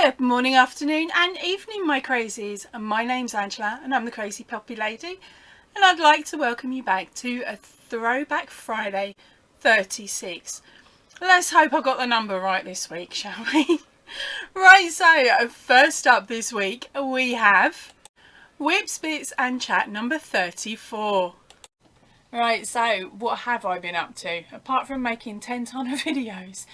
Good morning, afternoon and evening, my crazies. My name's Angela and I'm the Crazy Poppy Lady, and I'd like to welcome you back to a Throwback Friday 36. Let's hope I got the number right this week, shall we? Right, so first up this week we have Whips, Bits and Chat number 34. Right, so what have I been up to apart from making 10 ton of videos?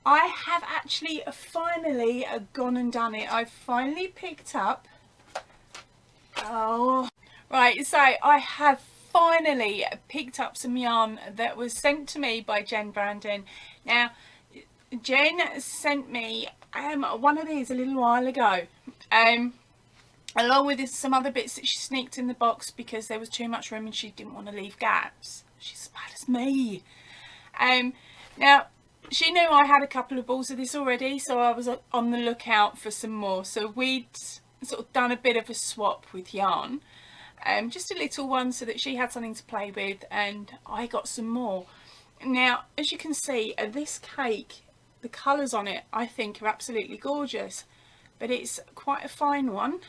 I have actually finally gone and done it. I've finally picked up, right, so I have finally picked up some yarn that was sent to me by Jen Brandon. Now, Jen sent me one of these a little while ago, along with some other bits that she sneaked in the box because there was too much room and she didn't want to leave gaps. She's as bad as me. Now, she knew I had a couple of balls of this already, so I was on the lookout for some more. So we'd sort of done a bit of a swap with yarn, just a little one so that she had something to play with and I got some more. Now, as you can see, this cake, the colours on it I think are absolutely gorgeous, but it's quite a fine one.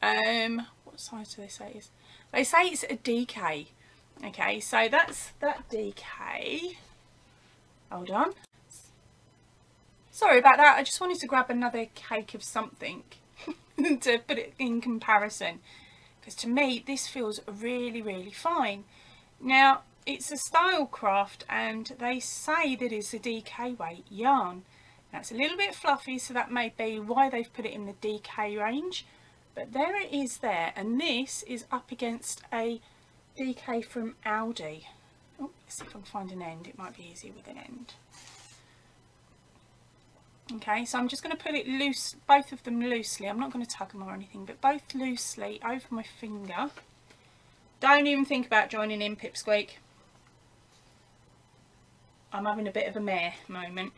What size do they say it is? They say it's a DK. Okay, so that's that DK. Hold on. Sorry about that, I just wanted to grab another cake of something to put it in comparison, because to me this feels really fine. Now, it's a style craft and they say that it's a DK weight yarn. Now, it's a little bit fluffy, so that may be why they've put it in the DK range, but there it is there, and this is up against a DK from Aldi. Oh, let's see if I can find an end, it might be easier with an end. Okay, so I'm just going to put it loose, both of them loosely. I'm not going to tug them or anything, but both loosely over my finger. Don't even think about joining in, Pipsqueak. I'm having a bit of a mare moment.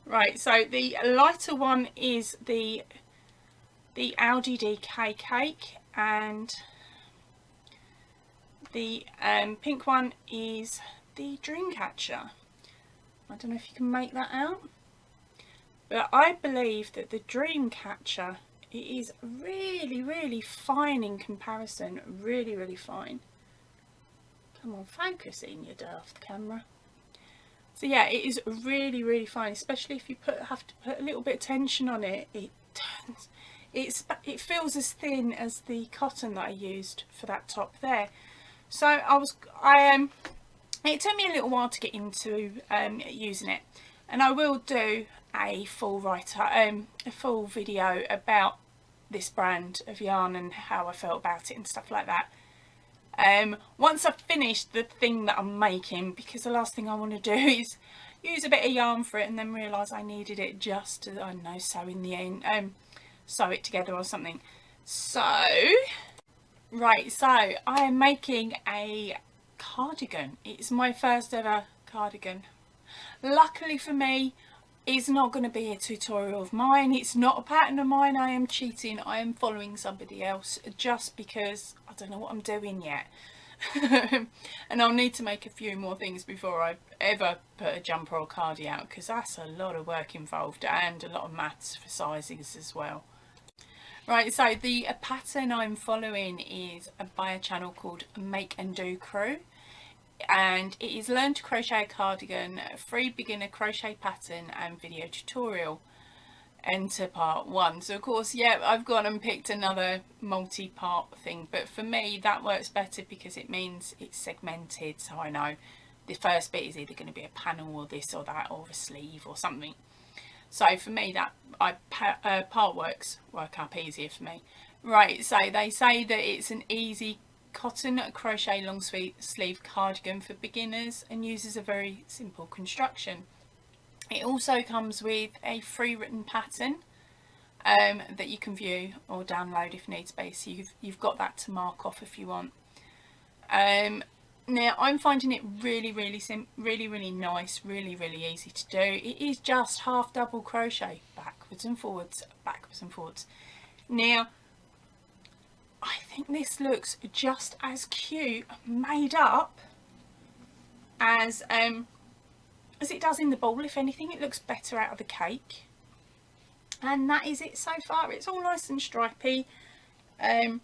Right, so the lighter one is the Aldi DK cake, and the pink one is the Dreamcatcher. I don't know if you can make that out. But I believe that the Dreamcatcher, it is really fine in comparison. Really fine. Come on, focus in, you daft camera. So yeah, it is really fine, especially if you have to put a little bit of tension on it. It feels as thin as the cotton that I used for that top there. So it took me a little while to get into using it, and I will do a full video about this brand of yarn and how I felt about it and stuff like that once I've finished the thing that I'm making, because the last thing I want to do is use a bit of yarn for it and then realise I needed it just to, I don't know, sew in the end, sew it together or something. So right, so I am making a cardigan. It's my first ever cardigan. Luckily for me, it's not going to be a tutorial of mine, it's not a pattern of mine. I am cheating, I am following somebody else just because I don't know what I'm doing yet. And I'll need to make a few more things before I ever put a jumper or cardi out, because that's a lot of work involved and a lot of maths for sizes as well. Right, so the pattern I'm following is by a channel called Make and Do Crew, and it is Learn to Crochet a Cardigan, a free beginner crochet pattern and video tutorial. Enter part 1. So of course, yeah, I've gone and picked another multi-part thing, but for me that works better because it means it's segmented, so I know the first bit is either going to be a panel or this or that or a sleeve or something. So for me that part work up easier for me. Right, so they say that it's an easy cotton crochet long sleeve cardigan for beginners and uses a very simple construction. It also comes with a free written pattern that you can view or download if needs be, so you've got that to mark off if you want. Now I'm finding it really nice, really easy to do. It is just half double crochet, backwards and forwards. Now I think this looks just as cute made up as it does in the ball. If anything, it looks better out of the cake. And that is it so far. It's all nice and stripy. I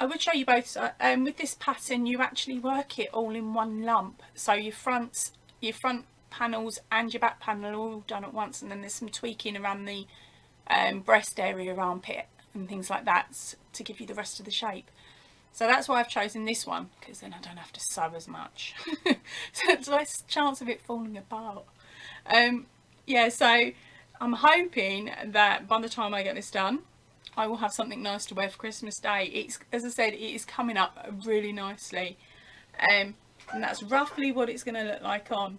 would show you both. With this pattern, you actually work it all in one lump. So your front panels and your back panel are all done at once, and then there's some tweaking around the breast area, armpit and things like that to give you the rest of the shape. So that's why I've chosen this one, because then I don't have to sew as much. So it's less chance of it falling apart. Yeah, so I'm hoping that by the time I get this done, I will have something nice to wear for Christmas Day. It's, as I said, it is coming up really nicely. And that's roughly what it's going to look like on.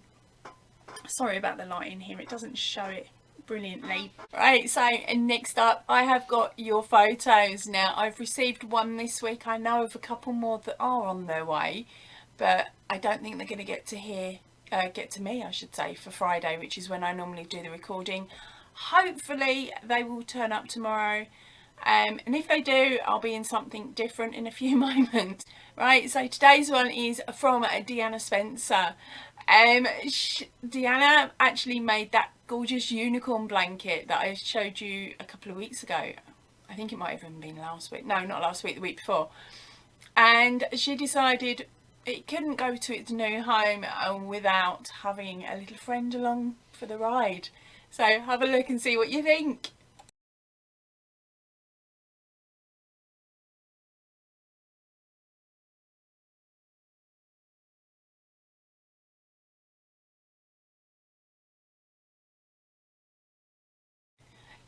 Sorry about the light in here, it doesn't show it brilliantly. Right, so next up I have got your photos. Now I've received one this week. I know of a couple more that are on their way, but I don't think they're going to get to me, I should say, for Friday, which is when I normally do the recording. Hopefully they will turn up tomorrow, and if they do, I'll be in something different in a few moments. Right, so today's one is from Deanna Spencer. Deanna actually made that gorgeous unicorn blanket that I showed you a couple of weeks ago. I think it might have even been last week. No, not last week, the week before. And she decided it couldn't go to its new home without having a little friend along for the ride. So have a look and see what you think.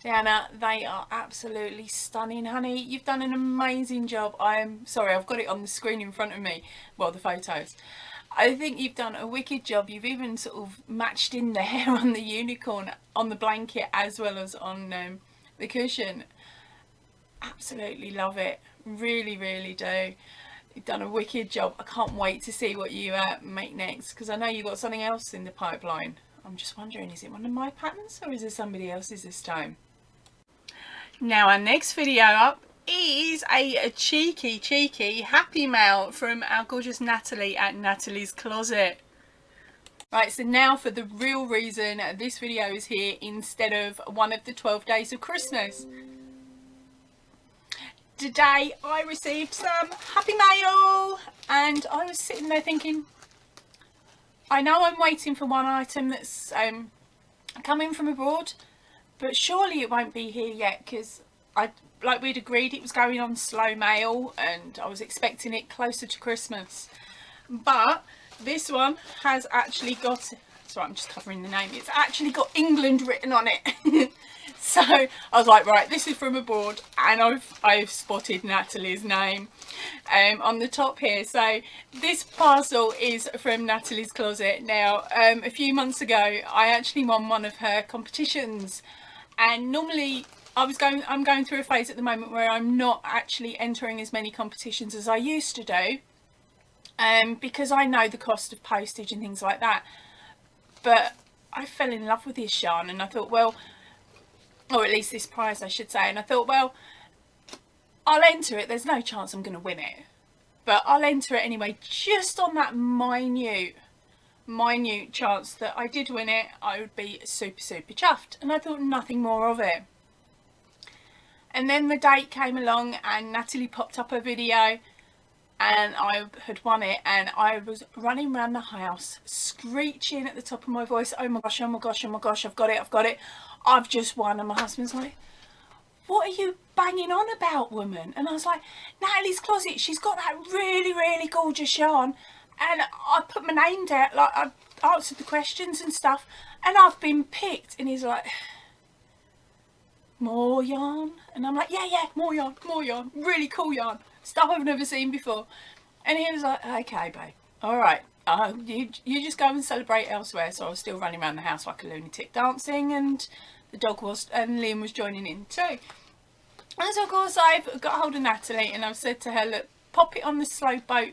Diana, they are absolutely stunning, honey. You've done an amazing job. I'm sorry, I've got it on the screen in front of me. Well, the photos. I think you've done a wicked job. You've even sort of matched in the hair on the unicorn, on the blanket, as well as on the cushion. Absolutely love it. Really, really do. You've done a wicked job. I can't wait to see what you make next, because I know you've got something else in the pipeline. I'm just wondering, is it one of my patterns or is it somebody else's this time? Now our next video up is a cheeky happy mail from our gorgeous Natalie at Natalie's Closet. Right, so now for the real reason this video is here instead of one of the 12 days of Christmas. Today I received some happy mail and I was sitting there thinking, I know I'm waiting for one item that's coming from abroad, but surely it won't be here yet, because like we'd agreed it was going on slow mail and I was expecting it closer to Christmas. But this one has actually got, sorry, I'm just covering the name, it's actually got England written on it. So I was like, right, this is from abroad, and I've spotted Natalie's name on the top here. So this parcel is from Natalie's Closet. Now a few months ago I actually won one of her competitions, and normally I'm going through a phase at the moment where I'm not actually entering as many competitions as I used to do, because I know the cost of postage and things like that. But I fell in love with this yarn and I thought, well, or at least this prize I should say, and I thought, well, I'll enter it. There's no chance I'm going to win it, but I'll enter it anyway, just on that minute chance that I did win it. I would be super chuffed, and I thought nothing more of it. And then the date came along and Natalie popped up a video and I had won it, and I was running around the house screeching at the top of my voice, oh my gosh, oh my gosh, oh my gosh, I've got it, I've just won. And my husband's like, what are you banging on about, woman? And I was like, Natalie's Closet, she's got that really gorgeous yarn, and I put my name down, like I answered the questions and stuff, and I've been picked. And he's like, more yarn? And I'm like, yeah, more yarn, really cool yarn, stuff I've never seen before. And he was like, okay babe, all right, you just go and celebrate elsewhere. So I was still running around the house like a lunatic dancing, and the dog was, and Liam was joining in too. And so of course I've got hold of Natalie and I've said to her, look, pop it on the slow boat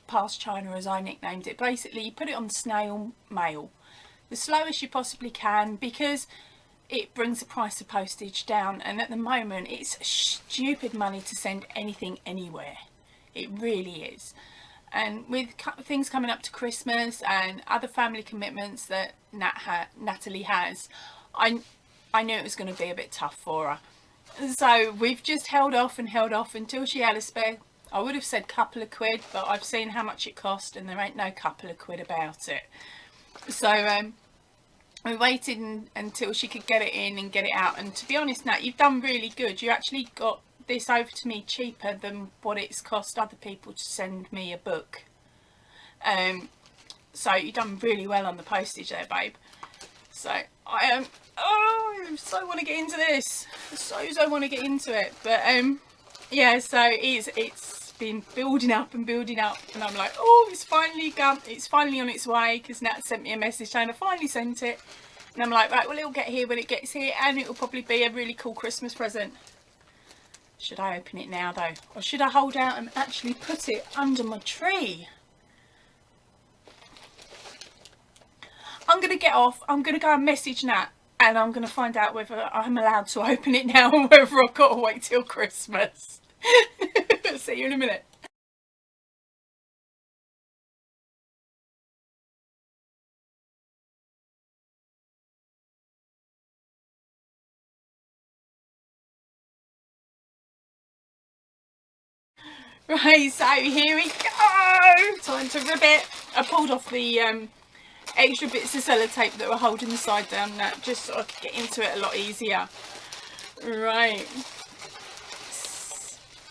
past China, as I nicknamed it. Basically you put it on snail mail, the slowest you possibly can, because it brings the price of postage down, and at the moment it's stupid money to send anything anywhere. It really is. And with things coming up to Christmas and other family commitments that Natalie has, I I knew it was going to be a bit tough for her. So we've just held off until she had a spare. I would have said couple of quid, but I've seen how much it cost and there ain't no couple of quid about it. So we waited until she could get it in and get it out. And to be honest, Nat, you've done really good. You actually got this over to me cheaper than what it's cost other people to send me a book. So you've done really well on the postage there, babe. So I am, I so want to get into this. So want to get into it. But yeah, so it's been building up and I'm like, oh, it's finally on its way, because Nat sent me a message saying I finally sent it. And I'm like, right, well, it'll get here when it gets here, and it'll probably be a really cool Christmas present. Should I open it now though, or should I hold out and actually put it under my tree? I'm going to get off, I'm going to go and message Nat, and I'm going to find out whether I'm allowed to open it now or whether I've got to wait till Christmas. See you in a minute. Right, so here we go. Time to rip it. I pulled off the extra bits of sellotape that were holding the side down, that just so I could get into it a lot easier. Right.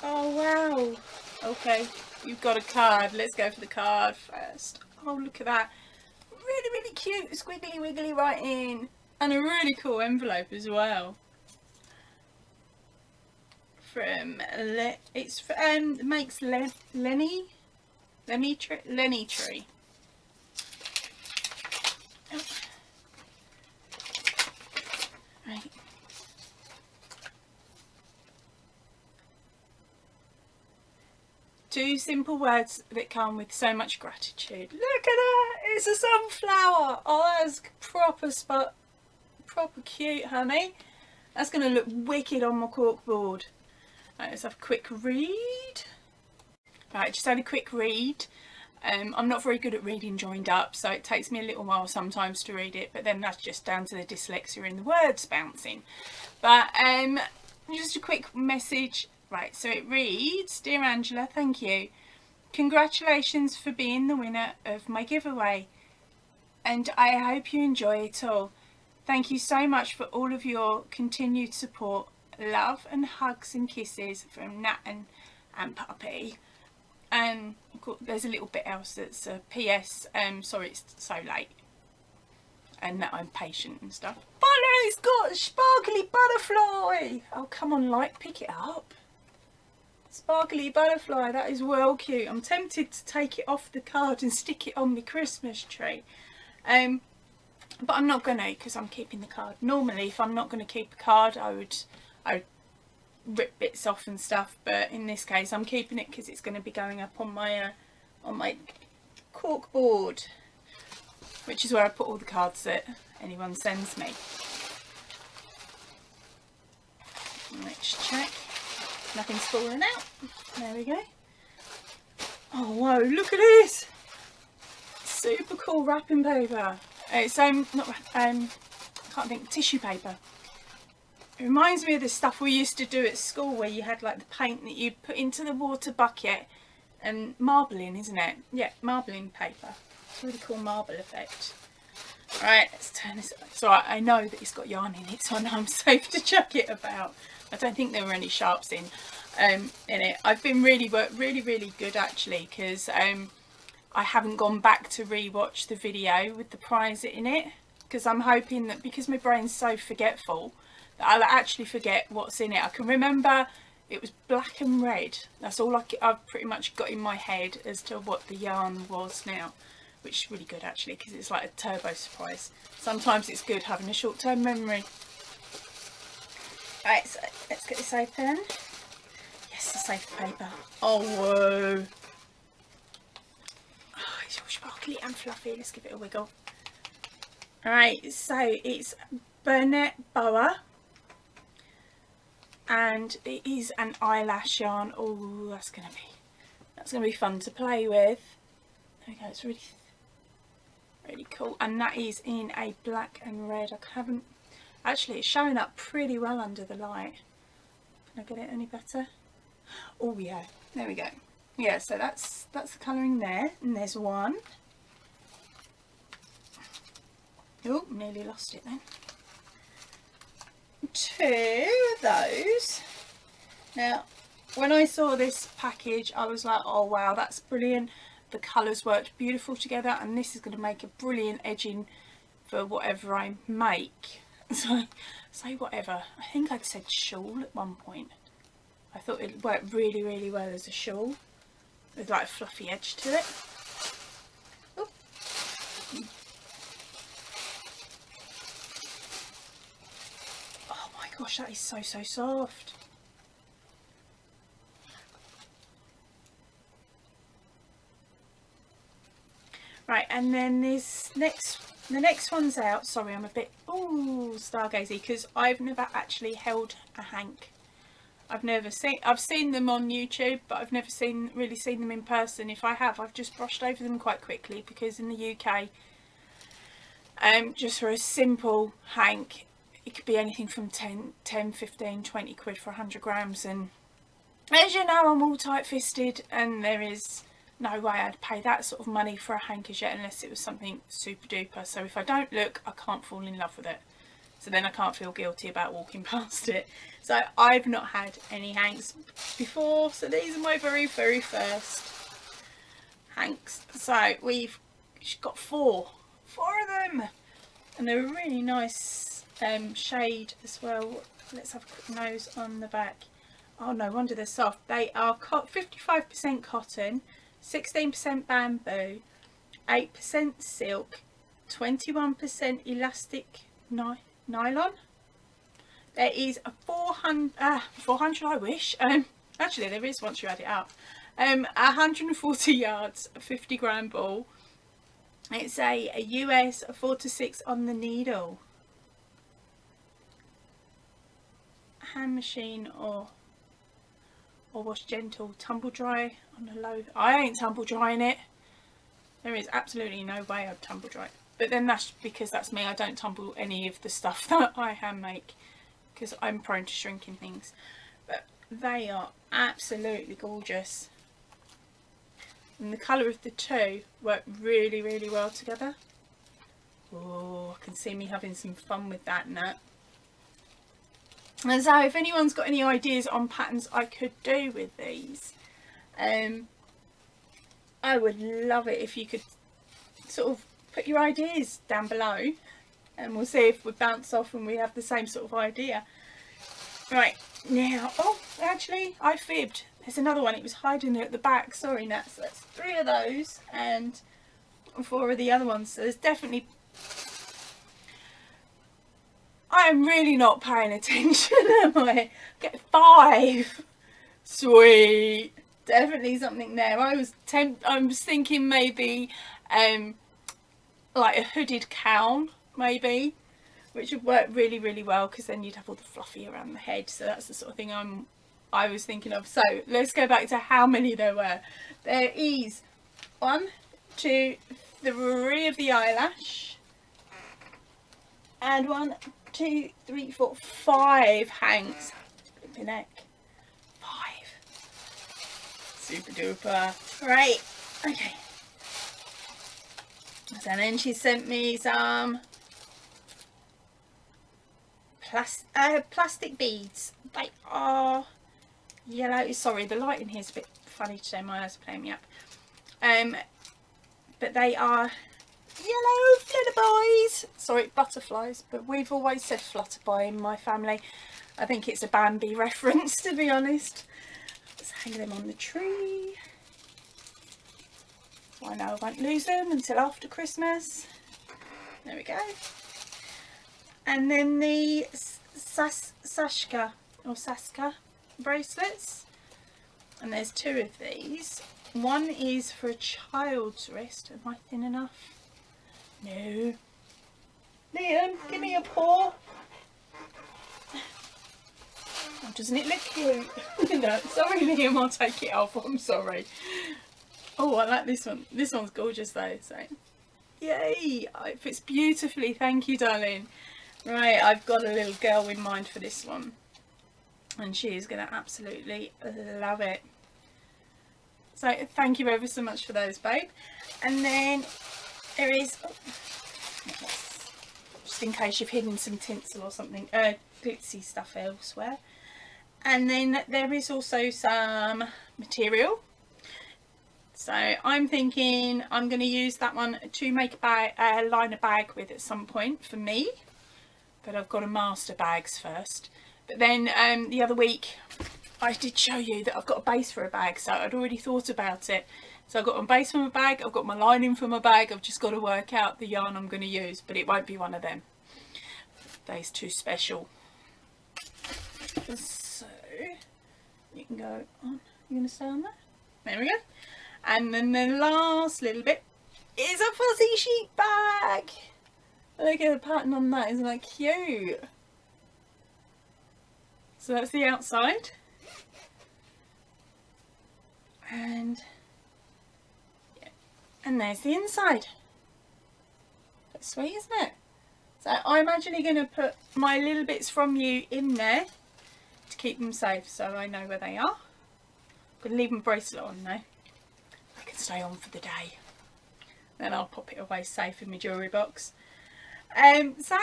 Oh wow. Okay, you've got a card. Let's go for the card first. Oh, look at that. Really cute squiggly wiggly writing, and a really cool envelope as well. From makes Lenny Tree. Oh. Right. Two simple words that come with so much gratitude. Look at that! It's a sunflower. Oh, that's proper cute, honey. That's going to look wicked on my corkboard. Right, let's have a quick read. Right, just had a quick read. I'm not very good at reading joined up, so it takes me a little while sometimes to read it, but then that's just down to the dyslexia and the words bouncing. But just a quick message. Right, so it reads, Dear Angela, thank you. Congratulations for being the winner of my giveaway, and I hope you enjoy it all. Thank you so much for all of your continued support. Love and hugs and kisses from Nat and Puppy. And there's a little bit else that's a PS. Sorry it's so late, and that I'm patient and stuff. But it's got a sparkly butterfly. Oh, come on, like, pick it up. Sparkly butterfly, that is well cute. I'm tempted to take it off the card and stick it on my Christmas tree. But I'm not going to, because I'm keeping the card. Normally, if I'm not going to keep a card, I would rip bits off and stuff. But in this case, I'm keeping it because it's going to be going up on my cork board, which is where I put all the cards that anyone sends me. Let's check. Nothing's fallen out. There we go. Oh, whoa, look at this. Super cool wrapping paper. It's not I can't think, tissue paper. It reminds me of the stuff we used to do at school, where you had like the paint that you'd put into the water bucket and marbling, isn't it? Yeah, marbling paper. It's a really cool marble effect. Right, let's turn this. So I know that it's got yarn in it, so I know I'm safe to chuck it about. I don't think there were any sharps in it. I've been really good actually, because I haven't gone back to re-watch the video with the prize in it, because I'm hoping that, because my brain's so forgetful, that I'll actually forget what's in it. I can remember it was black and red. That's all I've pretty much got in my head as to what the yarn was now, which is really good actually, because it's like a turbo surprise. Sometimes it's good having a short-term memory. Right, so let's get this open. Yes, the safe paper. Oh, whoa. Oh, it's all sparkly and fluffy. Let's give it a wiggle. Alright, so it's Burnett Boa, and it is an eyelash yarn. Oh, that's gonna be fun to play with. There we go. It's really cool, and that is in a black and red. I haven't Actually, it's showing up pretty well under the light. Can I get it any better? Oh yeah, there we go. Yeah, so that's the colouring there, and there's one. Oh, nearly lost it then. Two of those. Now, when I saw this package, I was like, oh wow, that's brilliant. The colours worked beautiful together, and this is going to make a brilliant edging for whatever I make. So, say whatever. I think I'd said shawl at one point. I thought it worked really, really well as a shawl with like a fluffy edge to it. Oop. Oh my gosh, that is so soft. Right, and then the next one's out. Sorry, I'm a bit stargazy because I've never actually held a hank. I've seen them on YouTube, but I've never really seen them in person. If I have, I've just brushed over them quite quickly because in the UK, just for a simple hank, it could be anything from 10, 15, 20 quid for 100 grams. And as you know, I'm all tight-fisted, and there is no way I'd pay that sort of money for a hank as yet unless it was something super duper. So if I don't look, I can't fall in love with it. So then I can't feel guilty about walking past it. So I've not had any hanks before. So these are my very first hanks. So we've got four of them. And they're a really nice shade as well. Let's have a quick nose on the back. Oh, no wonder they're soft. They are 55% cotton, 16% bamboo, 8% silk, 21% elastic nylon. There is a 400 I wish, actually there is once you add it up, 140 yards, a 50 gram ball. It's a US 4 to 6 on the needle. Hand machine or wash gentle, tumble dry on a low. I ain't tumble drying it. There is absolutely no way I'd tumble dry it. But then that's because that's me. I don't tumble any of the stuff that I hand make because I'm prone to shrinking things. But they are absolutely gorgeous. And the colour of the two work really, really well together. Oh, I can see me having some fun with that Nat. And so if anyone's got any ideas on patterns I could do with these, I would love it if you could sort of put your ideas down below, and we'll see if we bounce off and we have the same sort of idea. Right, now, oh, actually, I fibbed. There's another one. It was hiding at the back. Sorry, Nat. So that's 3 of those and 4 of the other ones. So there's definitely... I'm really not paying attention, am I? Get 5. Sweet. Definitely something there. I was thinking maybe like a hooded cowl, maybe, which would work really, really well because then you'd have all the fluffy around the head. So that's the sort of thing I was thinking of. So let's go back to how many there were. There is 1, 2, 3 of the eyelash, and 1, 2, 3, 4, 5 hanks. Flipping neck. 5. Super duper. Right. Okay. So then she sent me some plastic beads. They are yellow. Sorry, the light in here is a bit funny today. My eyes are playing me up. But they are yellow flutterboys. Sorry, butterflies. But we've always said flutterby in my family. I think it's a Bambi reference, to be honest. Let's hang them on the tree. I know I won't lose them until after Christmas. There we go. And then the Saska bracelets. And there's 2 of these. One is for a child's wrist. Am I thin enough? No. Liam, give me a paw. Oh, doesn't it look cute? No, sorry Liam, I'll take it off. I'm sorry. Oh, I like this one. This one's gorgeous though. So, yay! It fits beautifully. Thank you, darling. Right, I've got a little girl in mind for this one, and she is going to absolutely love it. So thank you ever so much for those, babe. And then there is, just in case you've hidden some tinsel or something, glitzy stuff elsewhere. And then there is also some material. So I'm thinking I'm going to use that one to make a liner bag with at some point for me. But I've got to master bags first. But then the other week I did show you that I've got a base for a bag, so I'd already thought about it. So I've got my base for my bag, I've got my lining for my bag, I've just got to work out the yarn I'm going to use, but it won't be one of them. They's too special. So you can go on, you're going to stay on there? There we go. And then the last little bit is a fuzzy sheep bag. Look at the pattern on that, isn't that cute? So that's the outside. And yeah, and there's the inside. That's sweet, isn't it? So I'm actually going to put my little bits from you in there to keep them safe, so I know where they are. I'm going to leave my bracelet on now. I can stay on for the day. Then I'll pop it away safe in my jewellery box. So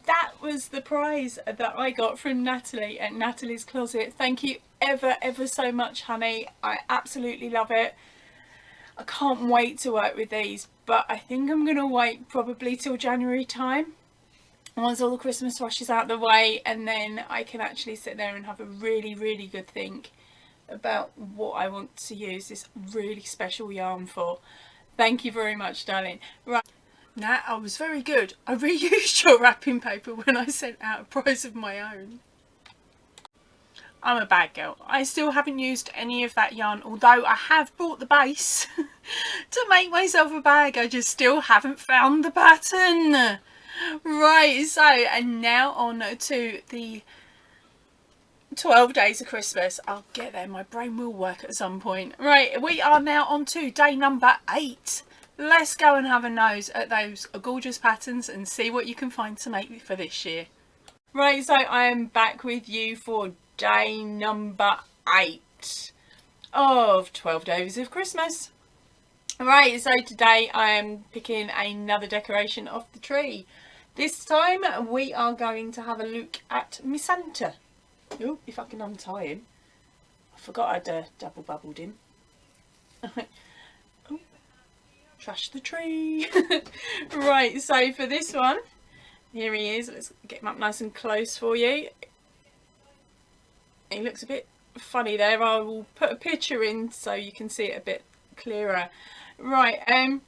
that was the prize that I got from Natalie at Natalie's Closet. Thank you ever so much, honey. I absolutely love it. I can't wait to work with these, but I think I'm going to wait probably till January time, once all the Christmas rush is out of the way, and then I can actually sit there and have a really good think about what I want to use this really special yarn for. Thank you very much, darling. Right. Nat, I was very good. I reused your wrapping paper when I sent out a prize of my own. I'm a bad girl. I still haven't used any of that yarn, although I have bought the base to make myself a bag. I just still haven't found the pattern. Right, so and now on to the 12 days of Christmas. I'll get there. My brain will work at some point. Right, we are now on to day number 8. Let's go and have a nose at those gorgeous patterns and see what you can find to make for this year. Right, so I am back with you for day number 8 of 12 days of Christmas. Right, so today I am picking another decoration off the tree. This time we are going to have a look at my Santa. Oh, if I can untie him. I forgot I'd double bubbled him. Oh, trash the tree. Right, so for this one, here he is. Let's get him up nice and close for you. He looks a bit funny there. I will put a picture in so you can see it a bit clearer. Right, and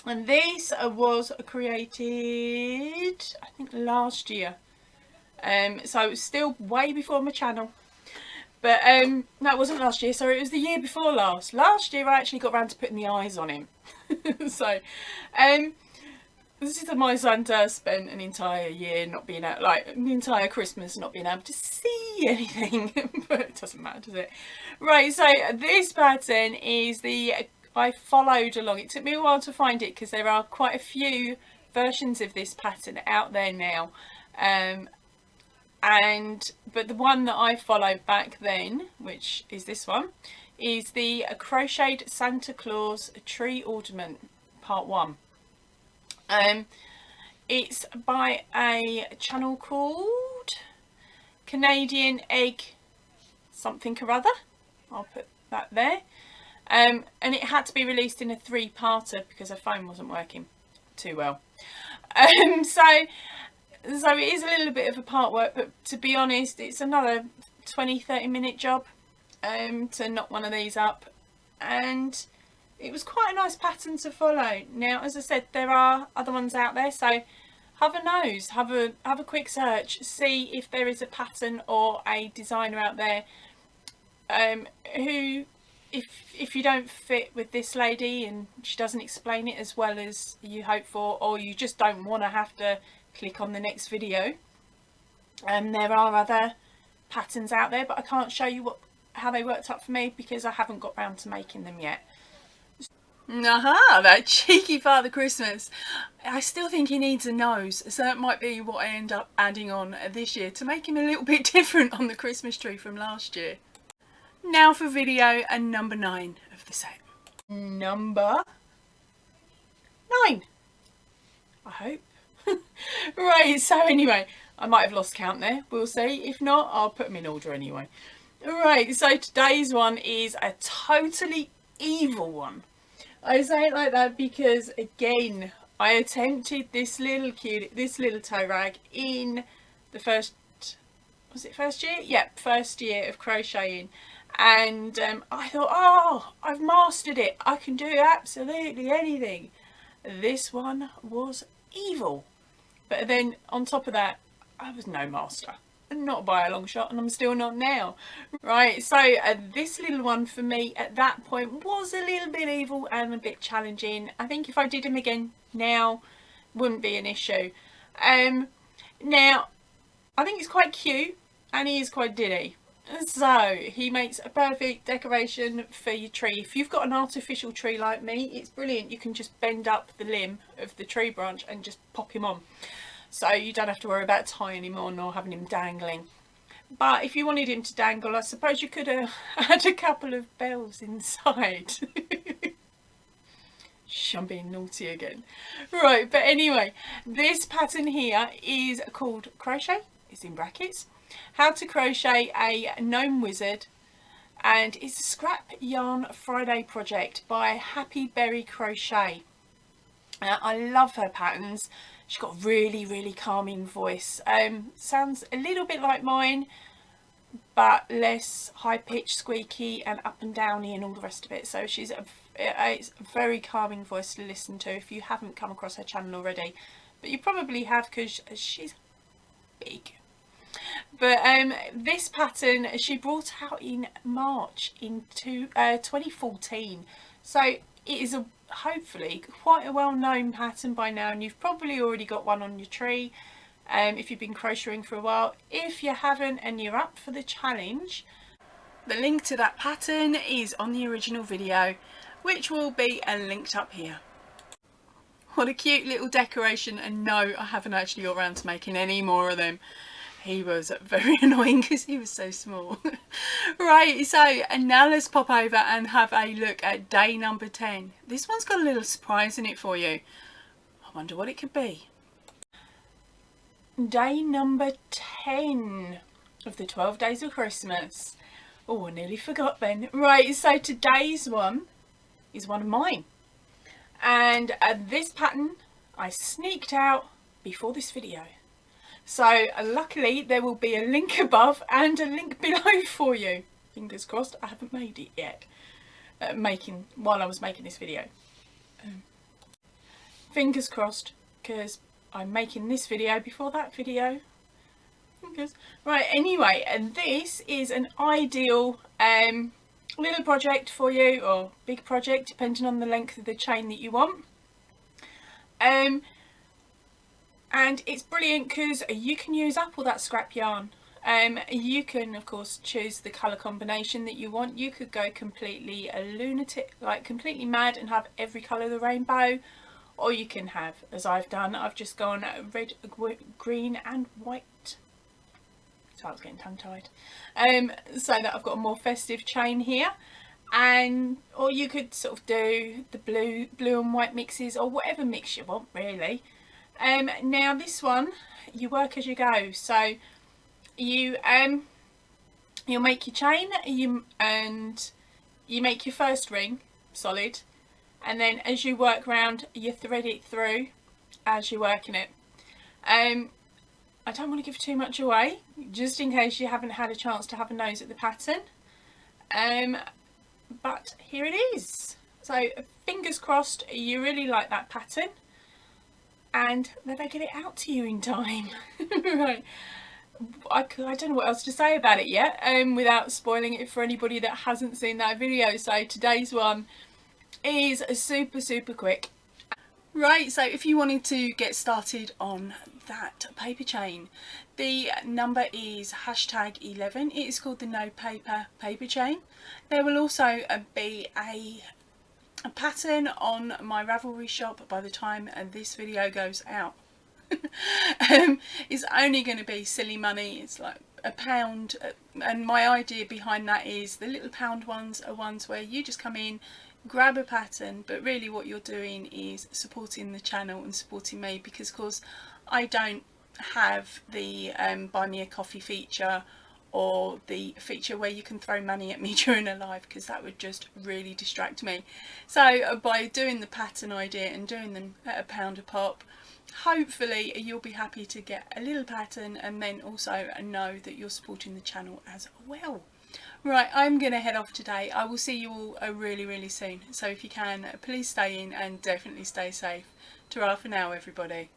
this was created, I think, last year. So it was still way before my channel. But no, it wasn't last year, sorry, it was the year before last. Last year I actually got around to putting the eyes on him. So this is my Santa spent an entire year not being able, like an entire Christmas not being able to see anything. But it doesn't matter, does it? Right, so this pattern is the, I followed along. It took me a while to find it because there are quite a few versions of this pattern out there now. But the one that I followed back then, which is this one, is the Crocheted Santa Claus Tree Ornament Part 1. It's by a channel called Canadian Egg something or other. I'll put that there. And it had to be released in a 3-parter because her phone wasn't working too well. So it is a little bit of a part work, but to be honest, it's another 20-30 minute job to knock one of these up, and it was quite a nice pattern to follow. Now, as I said, there are other ones out there, so have a nose, have a quick search, see if there is a pattern or a designer out there who, if you don't fit with this lady and she doesn't explain it as well as you hope for, or you just don't want to have to click on the next video, there are other patterns out there, but I can't show you how they worked out for me because I haven't got round to making them yet. Aha, that cheeky Father Christmas. I still think he needs a nose, so that might be what I end up adding on this year to make him a little bit different on the Christmas tree from last year. Now for video and number 9 of the set. Number 9, I hope. Right, so anyway, I might have lost count there, we'll see. If not, I'll put them in order anyway. Right, so today's one is a totally evil one. I say it like that because, again, I attempted this little toe rag in the first year? Yep, first year of crocheting. And I thought, oh, I've mastered it. I can do absolutely anything. This one was evil. But then on top of that, I was no master. Not by a long shot, and I'm still not now. Right, so this little one for me at that point was a little bit evil and a bit challenging. I think if I did him again now, wouldn't be an issue. Now, I think he's quite cute and he is quite diddy. So he makes a perfect decoration for your tree. If you've got an artificial tree like me, it's brilliant. You can just bend up the limb of the tree branch and just pop him on. So you don't have to worry about tying him on or having him dangling. But if you wanted him to dangle, I suppose you could have had a couple of bells inside. Shh, I'm being naughty again. Right, but anyway, this pattern here is called Crochet. It's in brackets. How to Crochet a Gnome Wizard. And it's a Scrap Yarn Friday project by Happy Berry Crochet. I love her patterns. She's got a really calming voice. Sounds a little bit like mine, but less high-pitched, squeaky and up and downy and all the rest of it. So she's it's a very calming voice to listen to if you haven't come across her channel already. But you probably have, because she's big. But this pattern she brought out in March in 2014. So it is hopefully quite a well-known pattern by now, and you've probably already got one on your tree if you've been crocheting for a while. If you haven't and you're up for the challenge, the link to that pattern is on the original video, which will be linked up here. What a cute little decoration, and no, I haven't actually got around to making any more of them. He was very annoying because he was so small. Right, so and now let's pop over and have a look at day number 10. This one's got a little surprise in it for you. I wonder what it could be. Day number 10 of the 12 days of Christmas. Oh, I nearly forgot then. Right, so today's one is one of mine. And this pattern I sneaked out before this video. So luckily there will be a link above and a link below for you. Fingers crossed. I haven't made it yet. While I was making this video. Fingers crossed, because I'm making this video before that video. Fingers. Right, anyway, and this is an ideal little project for you, or big project depending on the length of the chain that you want. And it's brilliant because you can use up all that scrap yarn. You can of course choose the colour combination that you want. You could go completely lunatic, like completely mad, and have every colour of the rainbow, or you can have, as I've done, I've just gone red, green and white. So I was getting tongue tied. So that I've got a more festive chain here. Or you could sort of do the blue and white mixes, or whatever mix you want really. Now this one, you work as you go. So you'll make your chain, and you make your first ring solid, and then as you work round, you thread it through as you're working it. I don't want to give too much away, just in case you haven't had a chance to have a nose at the pattern. But here it is. So fingers crossed you really like that pattern, and that I get it out to you in time. Right, I don't know what else to say about it yet, without spoiling it for anybody that hasn't seen that video. So today's one is super quick. Right, so if you wanted to get started on that paper chain, the number is #11. It is called the No Paper paper chain. There will also be a a pattern on my Ravelry shop by the time this video goes out. It's only going to be silly money. It's like £1, and my idea behind that is the little pound ones are ones where you just come in, grab a pattern, but really what you're doing is supporting the channel and supporting me, because of course I don't have the buy me a coffee feature or the feature where you can throw money at me during a live, because that would just really distract me. So by doing the pattern idea and doing them at £1 a pop, hopefully you'll be happy to get a little pattern and then also know that you're supporting the channel as well. Right, I'm going to head off today. I will see you all really soon. So if you can, please stay in and definitely stay safe. Ta-ra for now, everybody.